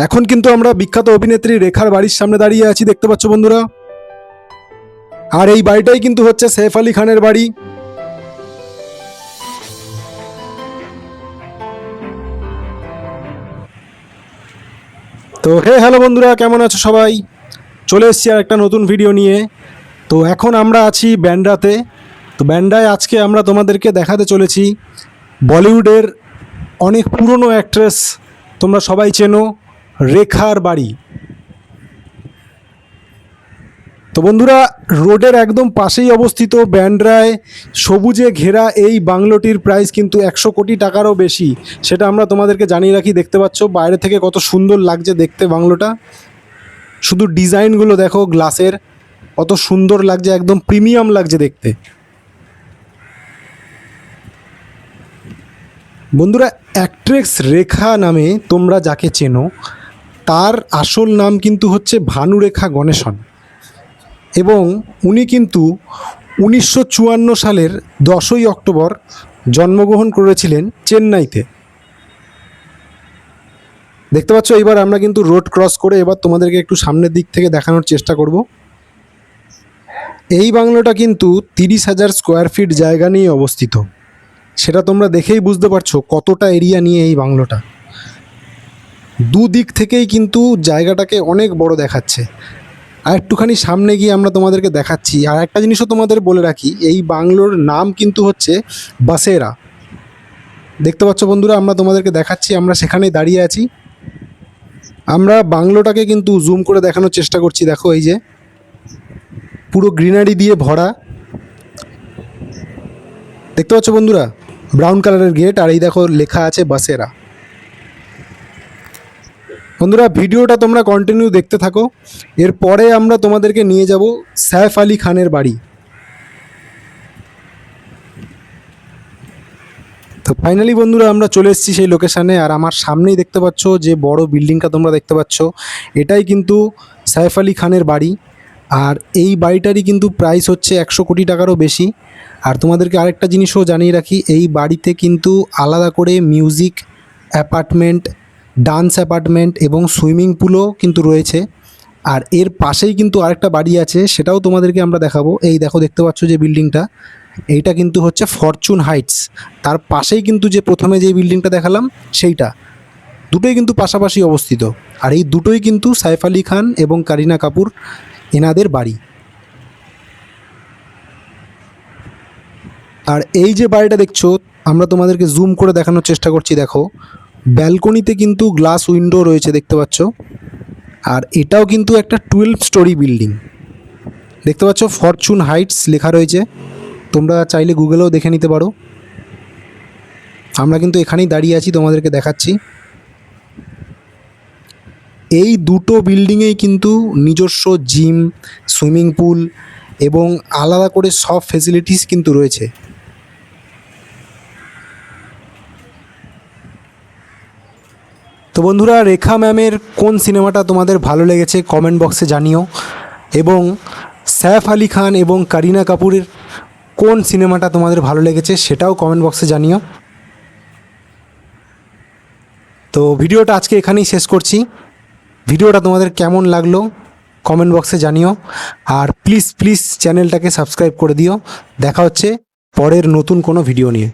এখন কিন্তু আমরা বিখ্যাত অভিনেত্রী রেখার বাড়ির সামনে দাঁড়িয়ে আছি, দেখতে পাচ্ছ বন্ধুরা। আর এই বাড়িটাই কিন্তু হচ্ছে সৈফ আলী খানের বাড়ি। তো হ্যালো বন্ধুরা, কেমন আছো সবাই? চলে এসেছি আর একটা নতুন ভিডিও নিয়ে। তো এখন আমরা আছি ব্যান্ড্রাতে। তো ব্যান্ড্রায় আজকে আমরা তোমাদেরকে দেখাতে চলেছি বলিউডের অনেক পুরনো অ্যাক্ট্রেস, তোমরা সবাই চেনো, রেখার বাড়ি। তো বন্ধুরা, রোডের একদম পাশেই অবস্থিত ব্যান্ড্রায় সবুজে ঘেরা এই বাংলোটির প্রাইস কিন্তু 100 কোটি টাকারও বেশি। সেটা আমরা তোমাদেরকে জানিয়ে রাখি। দেখতে পাচ্ছ বাইরে থেকে কত সুন্দর লাগছে দেখতে বাংলোটা। শুধু ডিজাইনগুলো দেখো, গ্লাসের কত সুন্দর লাগছে, একদম প্রিমিয়াম লাগছে দেখতে। বন্ধুরা, অ্যাক্ট্রেস রেখা নামে তোমরা যাকে চেনো, তার আসল নাম কিন্তু হচ্ছে ভানুরেখা গণেশন। এবং উনি কিন্তু 1954 সালের 10ই অক্টোবর জন্মগ্রহণ করেছিলেন চেন্নাইতে। দেখতে পাচ্ছ, এবার আমরা কিন্তু রোড ক্রস করে এবার তোমাদেরকে একটু সামনের দিক থেকে দেখানোর চেষ্টা করব। এই বাংলোটা কিন্তু 30,000 স্কোয়ার ফিট জায়গা নিয়ে অবস্থিত। সেটা তোমরা দেখেই বুঝতে পারছো কতটা এরিয়া নিয়ে এই বাংলোটা। দুদিক থেকেই কিন্তু জায়গাটাকে অনেক বড় দেখাচ্ছে। আর একটুখানি সামনে গিয়ে আমরা তোমাদেরকে দেখাচ্ছি। আর একটা জিনিসও তোমাদের বলে রাখি, এই বাংলোর নাম কিন্তু হচ্ছে বাসেরা। দেখতে পাচ্ছ বন্ধুরা, আমরা তোমাদেরকে দেখাচ্ছি, আমরা সেখানেই দাঁড়িয়ে আছি। আমরা বাংলোটাকে কিন্তু জুম করে দেখানোর চেষ্টা করছি। দেখো, এই যে পুরো গ্রিনারি দিয়ে ভরা। দেখতে পাচ্ছ বন্ধুরা, ব্রাউন কালারের গেট, আর এই দেখো লেখা আছে বাসেরা। বন্ধুরা, ভিডিওটা তোমরা কন্টিনিউ দেখতে থাকো। এরপরে আমরা তোমাদেরকে নিয়ে যাব সৈফ আলী খানের বাড়ি। তো ফাইনালি বন্ধুরা, আমরা চলে এসেছি সেই লোকেশানে। আর আমার সামনেই দেখতে পাচ্ছ যে বড় বিল্ডিংটা তোমরা দেখতে পাচ্ছ, এটাই কিন্তু সৈফ আলী খানের বাড়ি। আর এই বাড়িটারই কিন্তু প্রাইস হচ্ছে 100 কোটি টাকারও বেশি। আর তোমাদেরকে আরেকটা জিনিসও জানিয়ে রাখি, এই বাড়িতে কিন্তু আলাদা করে মিউজিক অ্যাপার্টমেন্ট, ডান্স অ্যাপার্টমেন্ট এবং সুইমিং পুলও কিন্তু রয়েছে। আর এর পাশেই কিন্তু আরেকটা বাড়ি আছে, সেটাও তোমাদেরকে আমরা দেখাবো। এই দেখো, দেখতে পাচ্ছ যে বিল্ডিংটা, এইটা কিন্তু হচ্ছে ফরচুন হাইটস। তার পাশেই কিন্তু যে প্রথমে যে বিল্ডিংটা দেখালাম সেইটা, দুটোই কিন্তু পাশাপাশি অবস্থিত। আর এই দুটোই কিন্তু সৈফ আলী খান এবং কারিনা কাপুর এনাদের বাড়ি। আর এই যে বাড়িটা দেখছো, আমরা তোমাদেরকে জুম করে দেখানোর চেষ্টা করছি। দেখো, ব্যালকনিতে কিন্তু গ্লাস উইন্ডো রয়েছে, দেখতে পাচ্ছ। আর এটাও কিন্তু একটা 12 স্টোরি বিল্ডিং। দেখতে পাচ্ছ ফরচুন হাইটস লেখা রয়েছে, তোমরা চাইলে গুগলেও দেখে নিতে পারো। আমরা কিন্তু এখানেই দাঁড়িয়ে আছি, তোমাদেরকে দেখাচ্ছি। এই দুটো বিল্ডিংয়েই কিন্তু নিজস্ব জিম, সুইমিং পুল এবং আলাদা করে সব ফেসিলিটিস কিন্তু রয়েছে। তো বন্ধুরা, রেখা ম্যামের কোন সিনেমাটা তোমাদের ভালো লেগেছে কমেন্ট বক্সে জানিও। এবং সৈফ আলী খান এবং কারিনা কাপুরের কোন সিনেমাটা তোমাদের ভালো লেগেছে সেটাও কমেন্ট বক্সে জানিও। তো ভিডিওটা আজকে এখানেই শেষ করছি। ভিডিওটা তোমাদের কেমন লাগলো কমেন্ট বক্সে জানিও। আর প্লিজ চ্যানেলটাকে সাবস্ক্রাইব করে দিও। দেখা হচ্ছে পরের নতুন কোনো ভিডিও নিয়ে।